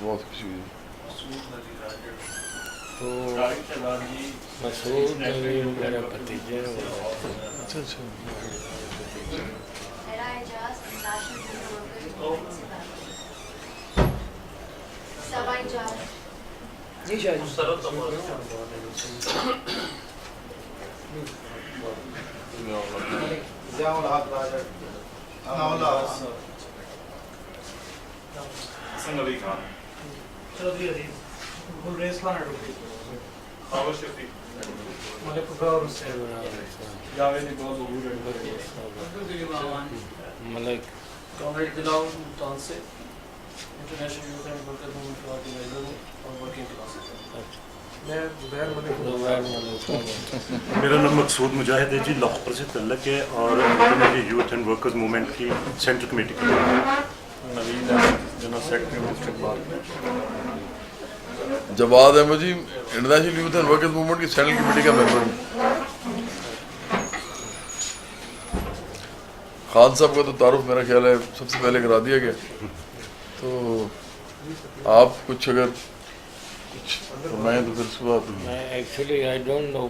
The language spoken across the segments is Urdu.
بہت خوشی ہوئی. تو مسعود میرے بھتیجے ہیں. اچھا اچھا. ملک کامریڈ دلاؤ ملتان سے international youth and workers movement کا آرگنائزر ہوں اور ورکنگ کلاس سے. میں زبیر ملک. میرا نام مقصود مجاہد ہے جی، لاہور سے تعلق ہے اور میں یوتھ اینڈ ورکرز موومنٹ کی سینٹرل کمیٹی کی Naveed general secretary district bar. Jawad Ahmed ji, international youth and workers movement کی سینٹرل کمیٹی کا ممبر ہوں. خان صاحب کا تو تعارف میرا خیال ہے سب سے پہلے کرا دیا گیا. تو آپ کچھ اگر کچھ فرمائیں تو پھر اس کے بعد. Actually I don't know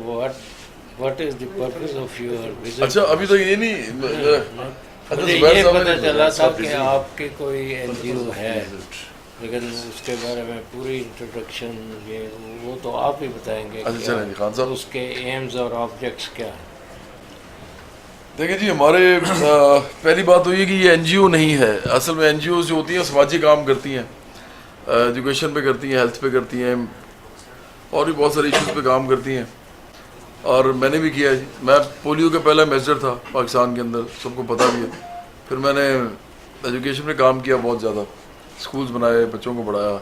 what is the purpose of your visit. اچھا ابھی تک یہ نہیں مجھے یہ پتہ چلا تھا کہ آپ کی کوئی این جی او ہے، لیکن اس کے بارے میں پوری انٹروڈکشن یہ وہ تو آپ ہی بتائیں گے. اچھا چلیں جی خان صاحب. اس کے ایمز اور آبجیکٹس کیا ہیں؟ دیکھیں جی، ہمارے پہلی بات تو یہ کہ یہ این جی او نہیں ہے. اصل میں این جی اوز جو ہوتی ہیں سماجی کام کرتی ہیں، ایجوکیشن پہ کرتی ہیں، ہیلتھ پہ کرتی ہیں، اور بھی بہت سارے ایشوز پہ کام کرتی ہیں. اور میں نے بھی کیا ہے جی. میں پولیو کا پہلا ایمبیسڈر تھا پاکستان کے اندر، سب کو پتہ بھی ہے. پھر میں نے ایجوکیشن پہ کام کیا بہت زیادہ، اسکولز بنائے، بچوں کو پڑھایا.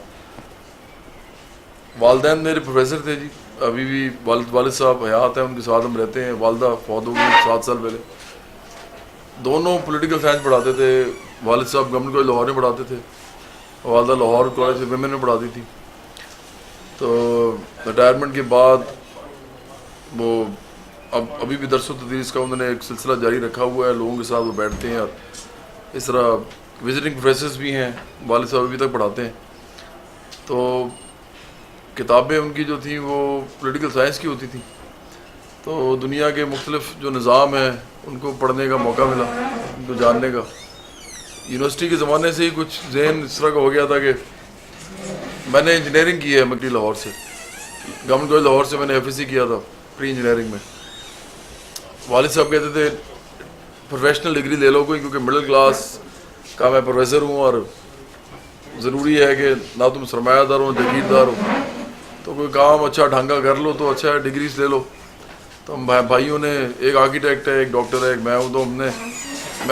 والدین میرے پروفیسر تھے جی، ابھی بھی والد صاحب حیات ہیں، ان کے ساتھ ہم رہتے ہیں. والدہ فوت ہو گئی 7 سال پہلے. دونوں پولیٹیکل سائنس پڑھاتے تھے. والد صاحب گورنمنٹ کالج لاہور میں پڑھاتے تھے، والدہ لاہور کالج سے ویمن میں پڑھاتی تھی. تو ریٹائرمنٹ کے بعد وہ ابھی بھی درس و تدریس کا انہوں نے ایک سلسلہ جاری رکھا ہوا ہے. لوگوں کے ساتھ وہ بیٹھتے ہیں، اور اس طرح وزٹنگ پروفیسرز بھی ہیں. والد صاحب ابھی تک پڑھاتے ہیں. تو کتابیں ان کی جو تھیں وہ پولیٹیکل سائنس کی ہوتی تھیں. تو دنیا کے مختلف جو نظام ہیں ان کو پڑھنے کا موقع ملا، ان کو جاننے کا. یونیورسٹی کے زمانے سے ہی کچھ ذہن اس طرح کا ہو گیا تھا کہ میں نے انجینئرنگ کی ہے مکری لاہور سے، گورنمنٹ کالج لاہور سے میں نے ایف ایس سی کیا تھا پری انجینئرنگ میں. والد صاحب کہتے تھے پروفیشنل ڈگری لے لو کوئی، کیونکہ مڈل کلاس کا میں پروفیسر ہوں اور ضروری ہے کہ نہ تم سرمایہ دار ہو جاگیردار ہو، تو کوئی کام اچھا ڈھنگا کر لو تو اچھا ہے، ڈگریز لے لو. تو ہم بھائیوں نے، ایک آرکیٹیکٹ ہے، ایک ڈاکٹر ہے، ایک میں ہوں، تو میں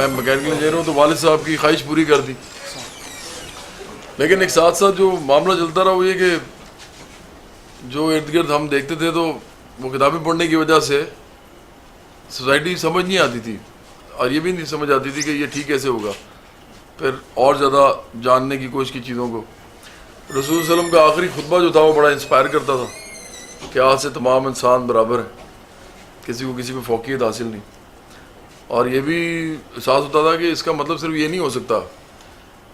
میکینیکل انجینئر ہوں. تو والد صاحب کی خواہش پوری کر دی. لیکن ایک ساتھ ساتھ جو معاملہ چلتا رہا وہ یہ کہ جو ارد گرد ہم دیکھتے تھے تو وہ کتابیں پڑھنے کی وجہ سے سوسائٹی سمجھ نہیں آتی تھی، اور یہ بھی نہیں سمجھ آتی تھی کہ یہ ٹھیک کیسے ہوگا. پھر اور زیادہ جاننے کی کوشش کی چیزوں کو. رسول صلی اللہ علیہ وسلم کا آخری خطبہ جو تھا وہ بڑا انسپائر کرتا تھا کہ آج سے تمام انسان برابر ہیں، کسی کو کسی پہ فوقیت حاصل نہیں. اور یہ بھی احساس ہوتا تھا کہ اس کا مطلب صرف یہ نہیں ہو سکتا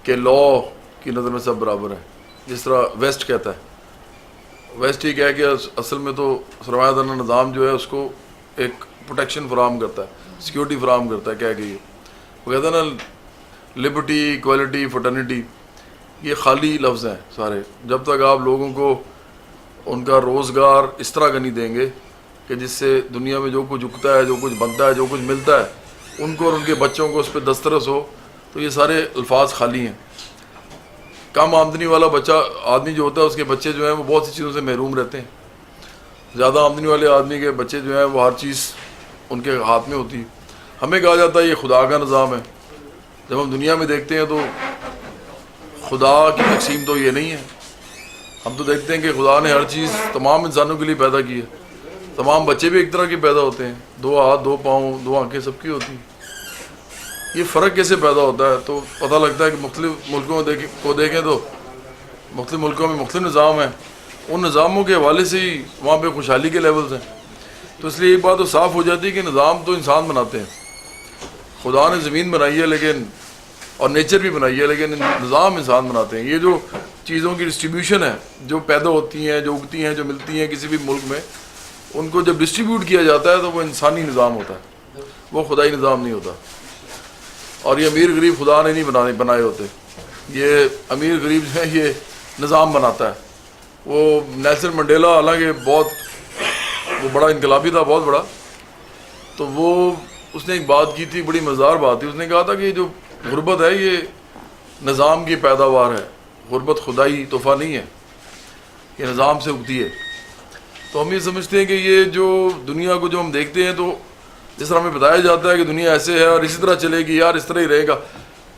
کہ لا کی نظر میں سب برابر ہیں، جس طرح ویسٹ کہتا ہے. ویسٹ یہ کہہ کہ اصل میں تو سرمایہ دارانہ نظام جو ہے اس کو ایک پروٹیکشن فراہم کرتا ہے، سیکیورٹی فراہم کرتا ہے. کہہ کہ وہ کہتا ہے نا لبرٹی، ایکویلٹی، فرٹرنیٹی، یہ خالی لفظ ہیں سارے. جب تک آپ لوگوں کو ان کا روزگار اس طرح کا نہیں دیں گے کہ جس سے دنیا میں جو کچھ اگتا ہے، جو کچھ بنتا ہے، جو کچھ ملتا ہے، ان کو اور ان کے بچوں کو اس پہ دسترس ہو، تو یہ سارے الفاظ خالی ہیں. کم آمدنی والا آدمی جو ہوتا ہے اس کے بچے جو ہیں وہ بہت سی چیزوں سے محروم رہتے ہیں. زیادہ آمدنی والے آدمی کے بچے جو ہیں وہ ہر چیز ان کے ہاتھ میں ہوتی ہے. ہمیں کہا جاتا ہے یہ خدا کا نظام ہے. جب ہم دنیا میں دیکھتے ہیں تو خدا کی تقسیم تو یہ نہیں ہے. ہم تو دیکھتے ہیں کہ خدا نے ہر چیز تمام انسانوں کے لیے پیدا کی ہے. تمام بچے بھی ایک طرح کے پیدا ہوتے ہیں، 2 ہاتھ، 2 پاؤں، 2 آنکھیں سب کی ہوتی ہیں. یہ فرق کیسے پیدا ہوتا ہے؟ تو پتہ لگتا ہے کہ مختلف ملکوں کو دیکھیں تو مختلف ملکوں میں مختلف نظام ہیں، ان نظاموں کے حوالے سے ہی وہاں پہ خوشحالی کے لیولز ہیں. تو اس لیے ایک بات تو صاف ہو جاتی ہے کہ نظام تو انسان بناتے ہیں. خدا نے زمین بنائی ہے لیکن اور نیچر بھی بنائی ہے، لیکن نظام انسان بناتے ہیں. یہ جو چیزوں کی ڈسٹریبیوشن ہے، جو پیدا ہوتی ہیں، جو اگتی ہیں، جو ملتی ہیں کسی بھی ملک میں، ان کو جب ڈسٹریبیوٹ کیا جاتا ہے تو وہ انسانی نظام ہوتا ہے، وہ خدائی نظام نہیں ہوتا. اور یہ امیر غریب خدا نے نہیں بنائے ہوتے، یہ امیر غریب جو ہے یہ نظام بناتا ہے. وہ نیلسن منڈیلا حالانکہ وہ بڑا انقلابی تھا، بہت بڑا، تو اس نے ایک بات کی تھی، بڑی مزدار بات تھی. اس نے کہا تھا کہ یہ جو غربت ہے یہ نظام کی پیداوار ہے، غربت خدائی تحفہ نہیں ہے، یہ نظام سے اگتی ہے. تو ہم یہ سمجھتے ہیں کہ یہ جو دنیا کو جو ہم دیکھتے ہیں تو جس طرح ہمیں بتایا جاتا ہے کہ دنیا ایسے ہے اور اسی طرح چلے گی، یار اس طرح ہی رہے گا،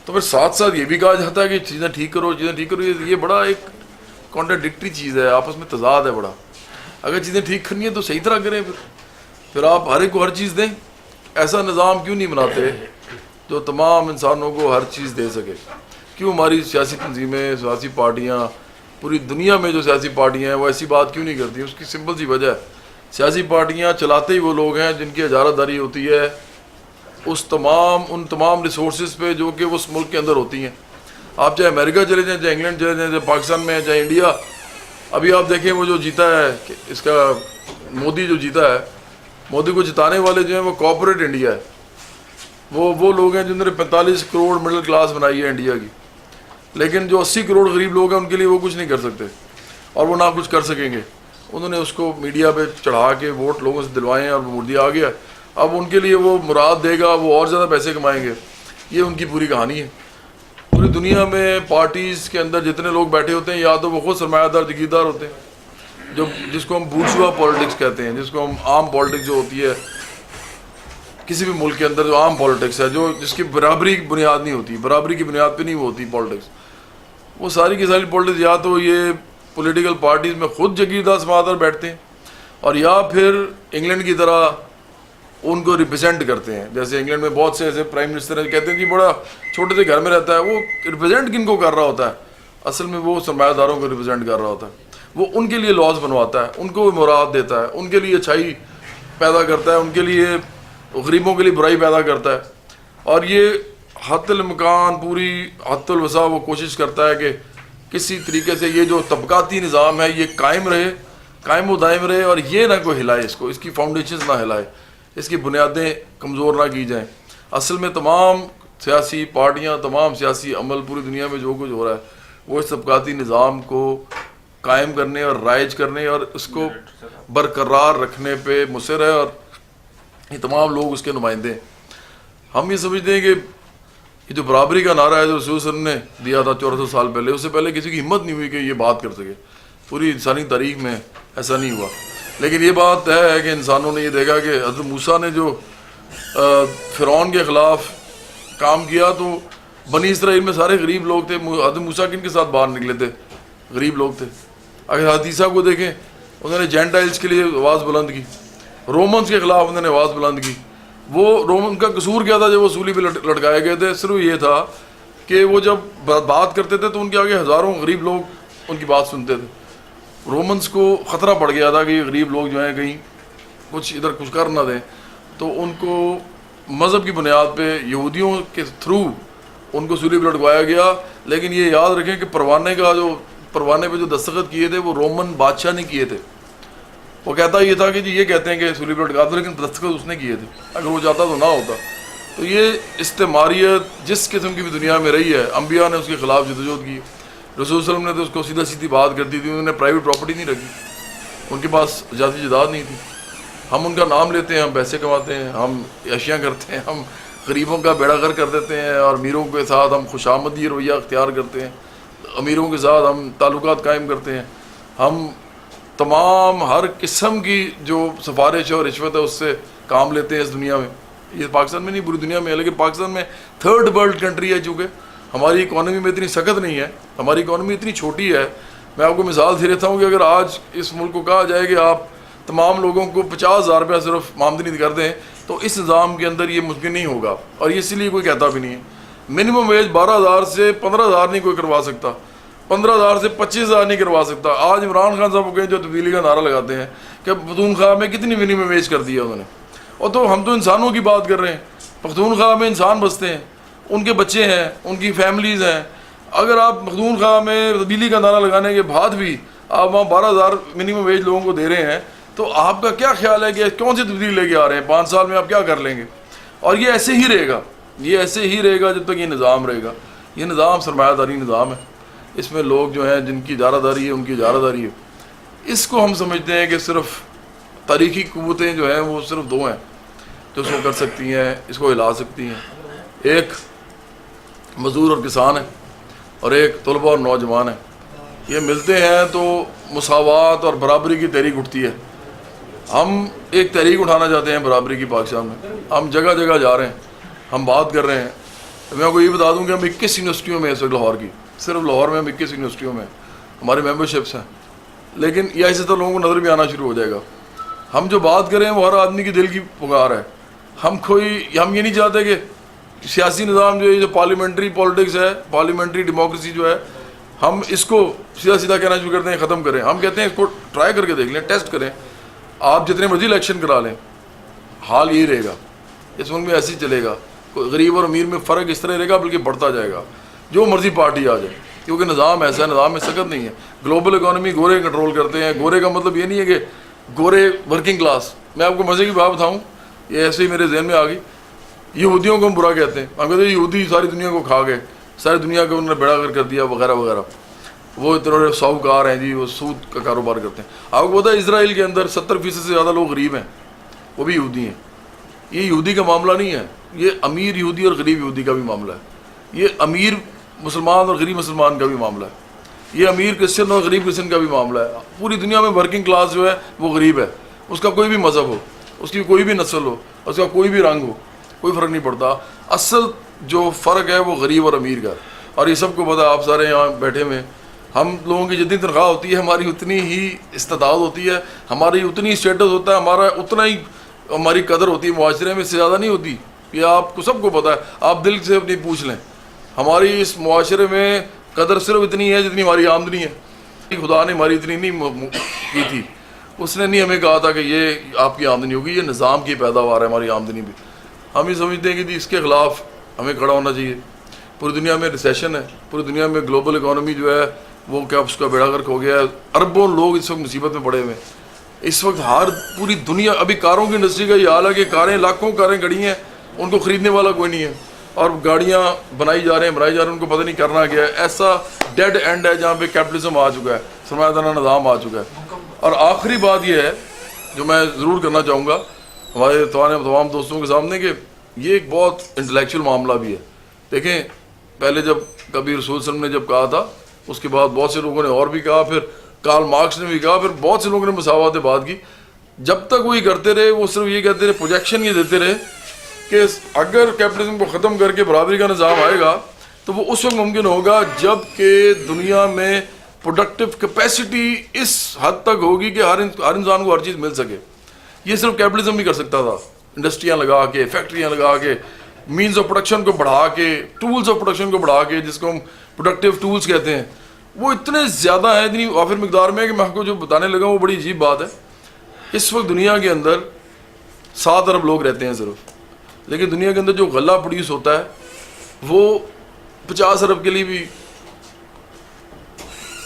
تو پھر ساتھ ساتھ یہ بھی کہا جاتا ہے کہ چیزیں ٹھیک کرو، چیزیں ٹھیک کرو. یہ بڑا ایک کانٹراڈکٹری چیز ہے، آپس میں تضاد ہے بڑا. اگر چیزیں ٹھیک کرنی ہے تو صحیح طرح کریں، پھر آپ ہر ایک کو ہر چیز دیں. ایسا نظام کیوں نہیں بناتے جو تمام انسانوں کو ہر چیز دے سکے؟ کیوں ہماری سیاسی تنظیمیں، سیاسی پارٹیاں، پوری دنیا میں جو سیاسی پارٹیاں ہیں وہ ایسی بات کیوں نہیں کرتی؟ اس کی سمپل سی وجہ ہے، سیاسی پارٹیاں چلاتے ہی وہ لوگ ہیں جن کی اجارہ داری ہوتی ہے ان تمام ریسورسز پہ جو کہ اس ملک کے اندر ہوتی ہیں. آپ چاہے امریکہ چلے جائیں، چاہے انگلینڈ چلے جائیں، چاہے پاکستان میں چاہے انڈیا. ابھی آپ دیکھیں وہ جو جیتا ہے اس کا مودی جو جیتا ہے، مودی کو جتانے والے جو ہیں وہ کارپوریٹ انڈیا ہے. وہ لوگ ہیں جنہوں نے 45 کروڑ مڈل کلاس بنائی ہے انڈیا کی، لیکن جو 80 کروڑ غریب لوگ ہیں ان کے لیے وہ کچھ نہیں کر سکتے اور وہ نہ کچھ کر سکیں گے. انہوں نے اس کو میڈیا پہ چڑھا کے ووٹ لوگوں سے دلوائے ہیں اور وہ مردی آ گیا. اب ان کے لیے وہ مراد دے گا، وہ اور زیادہ پیسے کمائیں گے. یہ ان کی پوری کہانی ہے. پوری دنیا میں پارٹیز کے اندر جتنے لوگ بیٹھے ہوتے ہیں یا تو وہ خود سرمایہ دار جگیردار ہوتے ہیں، جس کو ہم بورژوا پالیٹکس کہتے ہیں، جس کو ہم عام پالیٹکس جو ہوتی ہے کسی بھی ملک کے اندر، جو عام پالیٹکس ہے جس کی برابری کی بنیاد نہیں ہوتی، برابری کی بنیاد پہ نہیں ہوتی پالیٹکس، وہ ساری کی ساری پالیٹکس یا تو یہ پولیٹیکل پارٹیز میں خود جگیردار سرمایہ دار بیٹھتے ہیں اور یا پھر انگلینڈ کی طرح ان کو ریپرزینٹ کرتے ہیں. جیسے انگلینڈ میں بہت سے ایسے پرائم منسٹر ہیں کہتے ہیں جی بڑا چھوٹے سے گھر میں رہتا ہے، وہ ریپرزینٹ کن کو کر رہا ہوتا ہے؟ اصل میں وہ سرمایہ داروں کو ریپرزینٹ کر رہا ہوتا ہے. وہ ان کے لیے لاز بنواتا ہے، ان کو مراد دیتا ہے، ان کے لیے اچھائی پیدا کرتا ہے، ان کے لیے غریبوں کے لیے برائی پیدا کرتا ہے. اور یہ حد الامکان پوری حد الوسع وہ کوشش کرتا ہے کہ کسی طریقے سے یہ جو طبقاتی نظام ہے یہ قائم و دائم رہے اور یہ نہ کوئی ہلائے، اس کی فاؤنڈیشنز نہ ہلائے، اس کی بنیادیں کمزور نہ کی جائیں. اصل میں تمام سیاسی پارٹیاں، تمام سیاسی عمل پوری دنیا میں جو کچھ ہو رہا ہے وہ اس طبقاتی نظام کو قائم کرنے اور رائج کرنے اور اس کو برقرار رکھنے پہ مصر ہے، اور یہ تمام لوگ اس کے نمائندے ہیں. ہم یہ سمجھتے ہیں کہ یہ جو برابری کا نعرہ ہے جو رسول صلی اللہ علیہ وسلم نے دیا تھا 1400 سال پہلے، اس سے پہلے کسی کی ہمت نہیں ہوئی کہ یہ بات کر سکے. پوری انسانی تاریخ میں ایسا نہیں ہوا. لیکن یہ بات ہے کہ انسانوں نے یہ دیکھا کہ حضرت موسیٰ نے جو فرعون کے خلاف کام کیا تو بنی اسرائیل میں سارے غریب لوگ تھے. حضرت موسیٰ کن کے ساتھ باہر نکلے تھے؟ غریب لوگ تھے. اگر حدیثہ کو دیکھیں، انہوں نے جینٹائلز کے لیے آواز بلند کی، رومنز کے خلاف انہوں نے آواز بلند کی. وہ رومن کا قصور کیا تھا جب وہ سولی پہ لٹکائے گئے تھے؟ صرف یہ تھا کہ وہ جب بات کرتے تھے تو ان کے آگے ہزاروں غریب لوگ ان کی بات سنتے تھے. رومنز کو خطرہ پڑ گیا تھا کہ یہ غریب لوگ جو ہیں کہیں کچھ کر نہ دیں، تو ان کو مذہب کی بنیاد پہ یہودیوں کے تھرو ان کو سولی پہ لٹکوایا گیا. لیکن یہ یاد رکھیں کہ پروانے پہ جو دستخط کیے تھے وہ رومن بادشاہ نے کیے تھے. وہ کہتا یہ تھا کہ جی یہ کہتے ہیں کہ سولی پہ لٹکا دو، لیکن دستخط اس نے کیے تھے. اگر وہ چاہتا تو نہ ہوتا. تو یہ استعماریت جس قسم کی بھی دنیا میں رہی ہے، انبیاء نے اس کے خلاف جدوجہد کی. رسول صلی اللہ علیہ وسلم نے تو اس کو سیدھا سیدھی بات کرتی تھی. انہوں نے پرائیویٹ پراپرٹی نہیں رکھی، ان کے پاس ذاتی جائیداد نہیں تھی. ہم ان کا نام لیتے ہیں، ہم پیسے کماتے ہیں، ہم اشیاء کرتے ہیں، ہم غریبوں کا بیڑا غر کر دیتے ہیں اور امیروں کے ساتھ ہم خوشامدی رویہ اختیار کرتے ہیں، امیروں کے ساتھ ہم تعلقات قائم کرتے ہیں. ہم تمام ہر قسم کی جو سفارش اور رشوت ہے اس سے کام لیتے ہیں اس دنیا میں. یہ پاکستان میں نہیں، پوری دنیا میں ہے. لیکن پاکستان میں تھرڈ ورلڈ کنٹری ہے، چونکہ ہماری اکانومی میں اتنی سخت نہیں ہے، ہماری اکانومی اتنی چھوٹی ہے. میں آپ کو مثال دے دیتا ہوں کہ اگر آج اس ملک کو کہا جائے کہ آپ تمام لوگوں کو 50,000 روپیہ صرف آمدنی کر دیں تو اس نظام کے اندر یہ ممکن نہیں ہوگا، اور اس لیے کوئی کہتا بھی نہیں ہے۔ منیمم ویج 12,000 سے 15,000 نہیں کوئی کروا سکتا، 15,000 سے 25,000 نہیں کروا سکتا۔ آج عمران خان صاحب کو جو تبدیلی کا نعرہ لگاتے ہیں کہ پختونخوا میں کتنی منیمم ویج کر دیا انہوں نے، اور تو ہم تو انسانوں کی بات کر رہے ہیں۔ پختونخوا میں انسان بستے ہیں، ان کے بچے ہیں، ان کی فیملیز ہیں۔ اگر آپ پختونخوا میں تبدیلی کا نعرہ لگانے کے بعد بھی آپ وہاں 12,000 منیمم ویج لوگوں کو دے رہے ہیں تو آپ کا کیا خیال ہے کہ کون سی تبدیلی لے کے آ رہے ہیں؟ 5 سال میں آپ کیا کر لیں گے؟ اور یہ ایسے ہی رہے گا، یہ ایسے ہی رہے گا جب تک یہ نظام رہے گا۔ یہ نظام سرمایہ داری نظام ہے، اس میں لوگ جو ہیں جن کی اجارہ داری ہے ان کی اجارہ داری ہے۔ اس کو ہم سمجھتے ہیں کہ صرف تاریخی قوتیں جو ہیں وہ صرف 2 ہیں جو اس کو کر سکتی ہیں، اس کو ہلا سکتی ہیں۔ ایک مزدور اور کسان ہے، اور ایک طلباء اور نوجوان ہے۔ یہ ملتے ہیں تو مساوات اور برابری کی تحریک اٹھتی ہے۔ ہم ایک تحریک اٹھانا چاہتے ہیں برابری کی پاکستان میں، ہم جگہ جگہ جا رہے ہیں، ہم بات کر رہے ہیں۔ میں آپ کو یہ بتا دوں کہ ہم 21 یونیورسٹیوں میں اس وقت لاہور کی، صرف لاہور میں ہم 21 یونیورسٹیوں میں ہماری ممبرشپس ہیں، لیکن یہ ایسے تو لوگوں کو نظر بھی آنا شروع ہو جائے گا۔ ہم جو بات کریں وہ ہر آدمی کی دل کی پکار ہے۔ ہم یہ نہیں چاہتے کہ سیاسی نظام جو ہے، جو پارلیمنٹری پالیٹکس ہے، پارلیمنٹری ڈیموکریسی جو ہے، ہم اس کو سیدھا سیدھا کہنا شروع کرتے ہیں ختم کریں۔ ہم کہتے ہیں اس کو ٹرائی کر کے دیکھ لیں، ٹیسٹ کریں۔ آپ جتنے مرضی الیکشن کرا لیں، حال یہی رہے گا، اس ملک میں ایسے ہی چلے گا۔ غریب اور امیر میں فرق اس طرح رہے گا، بلکہ بڑھتا جائے گا، جو مرضی پارٹی آ جائے، کیونکہ نظام ایسا ہے، نظام میں سکت نہیں ہے۔ گلوبل اکانومی گورے کنٹرول کرتے ہیں۔ گورے کا مطلب یہ نہیں ہے کہ گورے ورکنگ کلاس۔ میں آپ کو مزے کی بات بتاؤں، یہ ایسے ہی میرے ذہن میں آ گئی۔ یہودیوں کو ہم برا کہتے ہیں، ہم کہتے ہیں یہودی ساری دنیا کو کھا گئے، ساری دنیا کو انہوں نے بیڑا کر دیا وغیرہ وغیرہ۔ وہ اتنے ساہوکار ہیں جی، وہ سود کا کاروبار کرتے ہیں۔ آپ کو پتہ ہے اسرائیل کے اندر 70% سے زیادہ لوگ غریب ہیں، وہ بھی یہودی ہیں۔ یہ یہودی کا معاملہ نہیں ہے، یہ امیر یہودی اور غریب یہودی کا بھی معاملہ ہے۔ یہ امیر مسلمان اور غریب مسلمان کا بھی معاملہ ہے۔ یہ امیر کرسچن اور غریب کرسچن کا بھی معاملہ ہے۔ پوری دنیا میں ورکنگ کلاس جو ہے وہ غریب ہے، اس کا کوئی بھی مذہب ہو، اس کی کوئی بھی نسل ہو، اس کا کوئی بھی رنگ ہو، کوئی فرق نہیں پڑتا۔ اصل جو فرق ہے وہ غریب اور امیر کا، اور یہ سب کو پتہ ہے۔ آپ سارے یہاں بیٹھے ہوئے، ہم لوگوں کی جتنی تنخواہ ہوتی ہے ہماری اتنی ہی استطاعت ہوتی ہے، ہماری اتنی اسٹیٹس ہوتا ہے، ہمارا اتنا ہی ہماری قدر ہوتی ہے معاشرے میں، اس سے زیادہ نہیں ہوتی۔ یہ آپ کو سب کو پتہ ہے، آپ دل سے اپنی پوچھ لیں۔ ہماری اس معاشرے میں قدر صرف اتنی ہے جتنی ہماری آمدنی ہے۔ خدا نے ہماری اتنی نہیں کی تھی، اس نے نہیں ہمیں کہا تھا کہ یہ آپ کی آمدنی ہوگی، یہ نظام کی پیداوار ہے ہماری آمدنی بھی۔ ہم یہ سمجھتے ہیں کہ اس کے خلاف ہمیں کھڑا ہونا چاہیے۔ پوری دنیا میں ریسیشن ہے، پوری دنیا میں گلوبل اکانومی جو ہے وہ کیا اس کا بیڑا غرق ہو گیا ہے۔ اربوں لوگ اس وقت مصیبت میں پڑے ہوئے ہیں۔ اس وقت پوری دنیا، ابھی کاروں کی انڈسٹری کا یہ حال ہے کہ کاریں، لاکھوں کاریں کھڑی ہیں، ان کو خریدنے والا کوئی نہیں ہے، اور گاڑیاں بنائی جا رہے ہیں، ان کو پتہ نہیں کرنا کیا ہے۔ ایسا ڈیڈ اینڈ ہے جہاں پہ کیپٹلزم آ چکا ہے، سرمایہ دارانہ نظام آ چکا ہے۔ اور آخری بات یہ ہے جو میں ضرور کرنا چاہوں گا ہمارے تمام دوستوں کے سامنے، کہ یہ ایک بہت انٹلیکچوئل معاملہ بھی ہے۔ دیکھیں، پہلے جب کبھی رسول صلی اللہ علیہ وسلم نے جب کہا تھا، اس کے بعد بہت سے لوگوں نے اور بھی کہا، پھر کارل مارکس نے بھی کہا، پھر بہت سے لوگوں نے مساوات بات کی۔ جب تک وہ یہ کرتے رہے، وہ صرف یہ کہتے رہے، پروجیکشن یہ دیتے رہے کہ اگر کیپٹلزم کو ختم کر کے برابری کا نظام آئے گا تو وہ اس وقت ممکن ہوگا جب کہ دنیا میں پروڈکٹیو کیپیسٹی اس حد تک ہوگی کہ ہر انسان کو ہر چیز مل سکے۔ یہ صرف کیپٹلزم بھی کر سکتا تھا، انڈسٹریاں لگا کے، فیکٹریاں لگا کے، مینز آف پروڈکشن کو بڑھا کے، ٹولز آف پروڈکشن کو بڑھا کے، جس کو ہم پروڈکٹیو ٹولز کہتے ہیں، وہ اتنے زیادہ ہیں، اتنی وافر مقدار میں کہ میں آپ کو جو بتانے لگا وہ بڑی عجیب بات ہے۔ اس وقت دنیا کے اندر 7 ارب لوگ رہتے ہیں صرف، لیکن دنیا کے اندر جو غلہ پروڈیوس ہوتا ہے وہ 50 ارب کے لیے بھی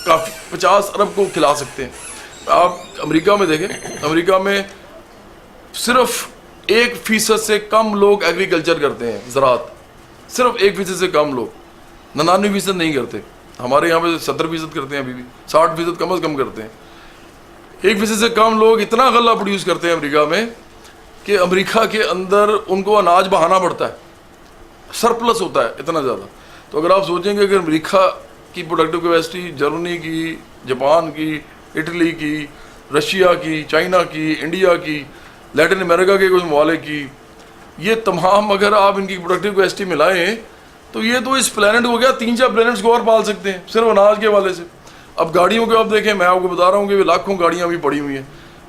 کافی، 50 ارب کو کھلا سکتے ہیں۔ آپ امریکہ میں دیکھیں، امریکہ میں صرف 1% سے کم لوگ ایگریکلچر کرتے ہیں، زراعت، صرف 1% سے کم لوگ، 99% نہیں کرتے۔ ہمارے یہاں پہ 70% کرتے ہیں، ابھی بھی 60% کم از کم کرتے ہیں۔ 1% سے کم لوگ اتنا غلہ پروڈیوس کرتے ہیں امریکہ میں کہ امریکہ کے اندر ان کو اناج بہانا پڑتا ہے، سرپلس ہوتا ہے اتنا زیادہ۔ تو اگر آپ سوچیں کہ اگر امریکہ کی پروڈکٹیو کیپیسٹی، جرمنی کی، جاپان کی، اٹلی کی، رشیا کی، چائنا کی، انڈیا کی، لیٹن امریکہ کے کچھ ممالک کی، یہ تمام اگر آپ ان کی پروڈکٹیو کیپیسٹی ملائیں تو یہ تو اس پلانٹ کو کیا 3-4 پلانٹس کو اور پال سکتے ہیں صرف اناج کے حوالے سے۔ اب گاڑیوں کے آپ دیکھیں، میں آپ کو بتا رہا ہوں کہ لاکھوں گاڑیاں بھی پڑی ہوئی ہیں،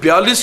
42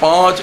5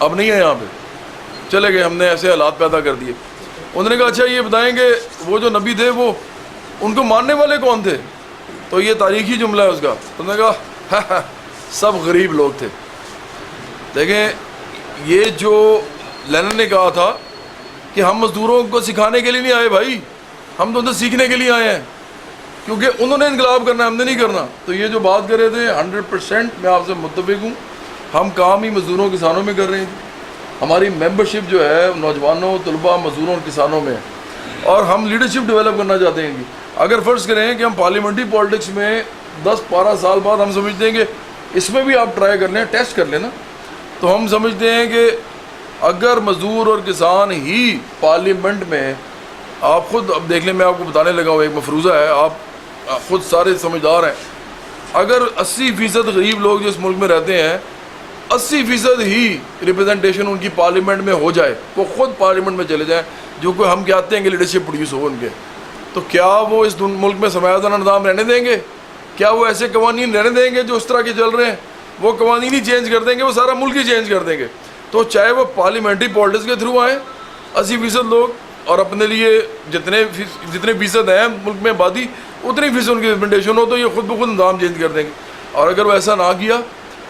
اب نہیں ہے یہاں پہ, چلے گئے, ہم نے ایسے حالات پیدا کر دیے. انہوں نے کہا اچھا یہ بتائیں کہ وہ جو نبی تھے وہ ان کو ماننے والے کون تھے؟ تو یہ تاریخی جملہ ہے اس کا. انہوں نے کہا سب غریب لوگ تھے. دیکھیں یہ جو لینن نے کہا تھا کہ ہم مزدوروں کو سکھانے کے لیے نہیں آئے بھائی, ہم تو ان سے سیکھنے کے لیے آئے ہیں, کیونکہ انہوں نے انقلاب کرنا ہے, ہم نے نہیں کرنا. تو یہ جو بات کر رہے تھے 100% میں آپ سے متفق ہوں. ہم کام ہی مزدوروں کسانوں میں کر رہے ہیں. ہماری ممبرشپ جو ہے نوجوانوں, طلباء, مزدوروں اور کسانوں میں ہے, اور ہم لیڈرشپ ڈیولپ کرنا چاہتے ہیں. اگر فرض کریں کہ ہم پارلیمنٹری پالیٹکس میں 10-12 سال بعد ہم سمجھتے ہیں کہ اس میں بھی آپ ٹرائی کر لیں, ٹیسٹ کر لیں نا, تو ہم سمجھتے ہیں کہ اگر مزدور اور کسان ہی پارلیمنٹ میں, آپ خود اب دیکھ لیں, میں آپ کو بتانے لگا ہوں, ایک مفروضہ ہے, آپ خود سارے سمجھدار ہیں, اگر 80% غریب لوگ جو اس ملک میں رہتے ہیں 80% ہی ریپرزنٹیشن ان کی پارلیمنٹ میں ہو جائے, وہ خود پارلیمنٹ میں چلے جائیں, جو کہ ہم کہتے ہیں کہ لیڈرشپ پروڈیوس ہو ان کے, تو کیا وہ اس ملک میں سرمایہ دارانہ نظام رہنے دیں گے؟ کیا وہ ایسے قوانین رہنے دیں گے جو اس طرح کے چل رہے ہیں؟ وہ قوانین ہی چینج کر دیں گے, وہ سارا ملک ہی چینج کر دیں گے. تو چاہے وہ پارلیمنٹری پالیٹکس کے تھرو آئیں 80% لوگ, اور اپنے لیے جتنے فیصد ہیں ملک میں آبادی اتنی فیصد ان کی ریپرزنٹیشن ہو, تو یہ خود بخود نظام چینج کر دیں گے. اور اگر وہ ایسا نہ کیا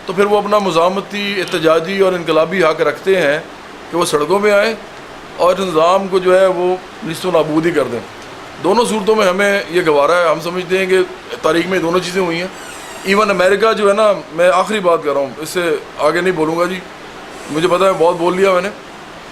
تو پھر وہ اپنا مزاحمتی, احتجاجی اور انقلابی حق رکھتے ہیں کہ وہ سڑکوں پہ آئیں اور نظام کو جو ہے وہ نیست و نابود ہی کر دیں. دونوں صورتوں میں ہمیں یہ گوارا ہے. ہم سمجھتے ہیں کہ تاریخ میں دونوں چیزیں ہوئی ہیں. ایون امریکہ جو ہے نا, میں آخری بات کر رہا ہوں, اس سے آگے نہیں بولوں گا جی, مجھے پتہ ہے بہت بول لیا میں نے.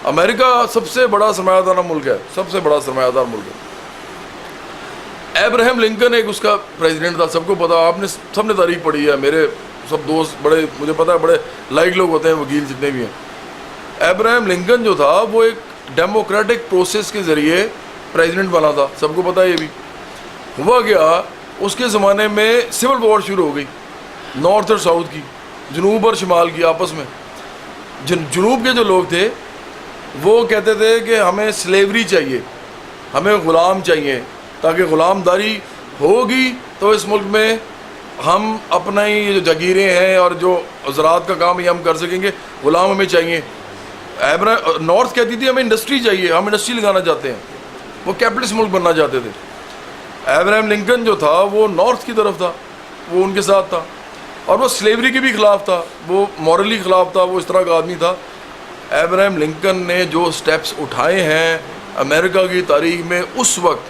امریکہ سب سے بڑا سرمایہ دار ملک ہے, سب سے بڑا سرمایہ دار ملک ہے. ابراہیم لنکن ایک اس کا پریزیڈنٹ تھا, سب کو پتا, آپ نے سب نے تاریخ پڑھی ہے, میرے سب دوست بڑے, مجھے پتا ہے بڑے لائق لوگ ہوتے ہیں, وکیل جتنے بھی ہیں. ابراہیم لنکن جو تھا وہ ایک ڈیموکریٹک پروسیس کے ذریعے پریزیڈنٹ بنا تھا, سب کو پتا ہے. یہ بھی ہوا گیا, اس کے زمانے میں سول وار شروع ہو گئی, نارتھ اور ساؤتھ کی, جنوب اور شمال کی آپس میں. جنوب کے جو لوگ تھے وہ کہتے تھے کہ ہمیں سلیوری چاہیے, ہمیں غلام چاہیے, تاکہ غلام داری ہوگی تو اس ملک میں ہم اپنا ہی جو جاگیریں ہیں اور جو زراعت کا کام یہ ہم کر سکیں گے, غلام ہمیں چاہیے. نارتھ کہتی تھی ہمیں انڈسٹری چاہیے, ہم انڈسٹری لگانا چاہتے ہیں, وہ کیپٹلسٹ ملک بننا چاہتے تھے. ابراہیم لنکن جو تھا وہ نارتھ کی طرف تھا, وہ ان کے ساتھ تھا, اور وہ سلیوری کے بھی خلاف تھا, وہ مورلی خلاف تھا, وہ اس طرح کا آدمی تھا. ابراہیم لنکن نے جو سٹیپس اٹھائے ہیں امریکہ کی تاریخ میں اس وقت,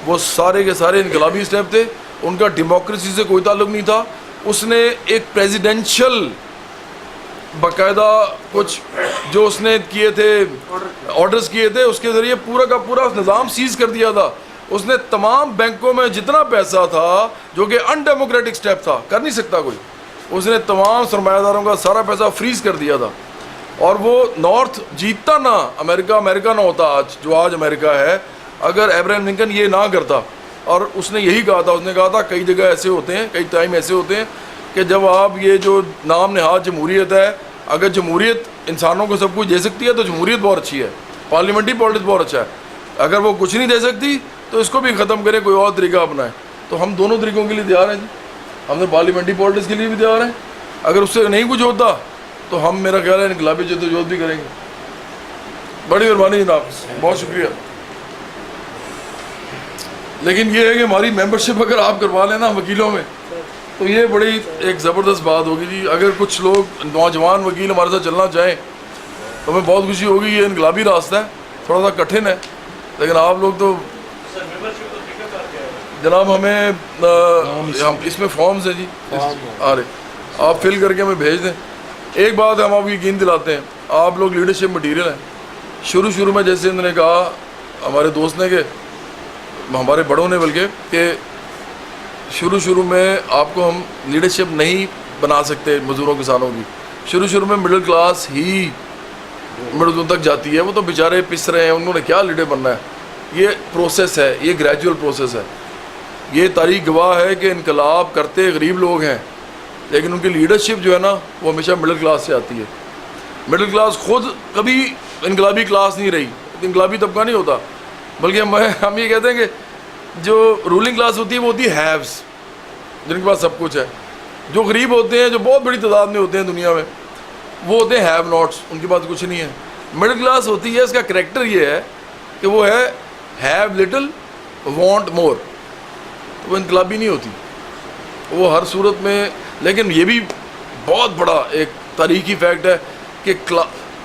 وہ سارے کے سارے انقلابی سٹیپ تھے. ان کا ڈیموکریسی سے کوئی تعلق نہیں تھا. اس نے ایک پریزیڈینشل باقاعدہ کچھ جو اس نے کیے تھے, آرڈرز کیے تھے, اس کے ذریعے پورا کا پورا نظام سیز کر دیا تھا. اس نے تمام بینکوں میں جتنا پیسہ تھا, جو کہ ان ڈیموکریٹک سٹیپ تھا, کر نہیں سکتا کوئی, اس نے تمام سرمایہ داروں کا سارا پیسہ فریز کر دیا تھا. اور وہ نارتھ جیتتا نہ, امریکہ نہ ہوتا آج جو آج امریکہ ہے, اگر ابراہیم لنکن یہ نہ کرتا. اور اس نے یہی کہا تھا, اس نے کہا تھا کئی جگہ ایسے ہوتے ہیں, کئی ٹائم ایسے ہوتے ہیں کہ جب آپ یہ جو نام نہاد جمہوریت ہے, اگر جمہوریت انسانوں کو سب کچھ دے سکتی ہے تو جمہوریت بہت اچھی ہے, پارلیمنٹری پالیٹکس بہت اچھا ہے. اگر وہ کچھ نہیں دے سکتی تو اس کو بھی ختم کریں, کوئی اور طریقہ اپنائیں. تو ہم دونوں طریقوں کے لیے تیار ہیں جی. ہم نے پارلیمنٹری پالیٹکس کے لیے بھی تیار ہیں. اگر اس سے نہیں کچھ ہوتا تو ہم, میرا خیال ہے, انقلابی جدوجہد بھی کریں گے. بڑی مہربانی جناب, بہت شکریہ. لیکن یہ ہے کہ ہماری ممبرشپ اگر آپ کروا لیں نا وکیلوں میں, تو یہ بڑی ایک زبردست بات ہوگی جی. اگر کچھ لوگ نوجوان وکیل ہمارے ساتھ چلنا چاہیں تو ہمیں بہت خوشی ہوگی. یہ انقلابی راستہ ہے, تھوڑا سا کٹھن ہے, لیکن آپ لوگ تو جناب ہمیں اس میں فارمز ہیں جی, آ رہے, آپ فل کر کے ہمیں بھیج دیں. ایک بات ہم آپ کو یقین دلاتے ہیں, آپ لوگ لیڈرشپ مٹیریل ہیں. شروع میں جیسے انہوں نے کہا ہمارے دوست نے, کہ ہمارے بڑوں نے, بلکہ کہ شروع میں آپ کو ہم لیڈرشپ نہیں بنا سکتے مزدوروں کسانوں کی. شروع میں مڈل کلاس ہی مردوں تک جاتی ہے, وہ تو بیچارے پس رہے ہیں, انہوں نے کیا لیڈر بننا ہے. یہ پروسیس ہے, یہ گریجول پروسیس ہے. یہ تاریخ گواہ ہے کہ انقلاب کرتے غریب لوگ ہیں, لیکن ان کی لیڈرشپ جو ہے نا وہ ہمیشہ مڈل کلاس سے آتی ہے. مڈل کلاس خود کبھی انقلابی کلاس نہیں رہی, انقلابی طبقہ نہیں ہوتا, بلکہ ہم یہ کہتے ہیں کہ جو رولنگ کلاس ہوتی ہے وہ ہوتی ہے ہیوز, جن کے پاس سب کچھ ہے. جو غریب ہوتے ہیں, جو بہت بڑی تعداد میں ہوتے ہیں دنیا میں, وہ ہوتے ہیں ہیو ناٹس, ان کے پاس کچھ نہیں ہے. مڈل کلاس ہوتی ہے, اس کا کریکٹر یہ ہے کہ وہ ہے ہیو لٹل وانٹ مور. وہ انقلابی نہیں ہوتی وہ ہر صورت میں. لیکن یہ بھی بہت بڑا ایک تاریخی فیکٹ ہے کہ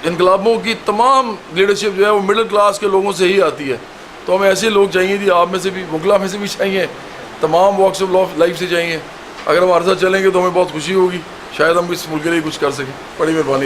انقلابوں کی تمام لیڈرشپ جو ہے وہ مڈل کلاس کے لوگوں سے ہی آتی ہے. تو ہمیں ایسے لوگ چاہیے جی, آپ میں سے بھی, مغلا میں سے بھی چاہیے, تمام واکس آف لائف سے چاہیے. اگر ہم ہمارے ساتھ چلیں گے تو ہمیں بہت خوشی ہوگی, شاید ہم اس ملک کے لیے کچھ کر سکیں. بڑی مہربانی.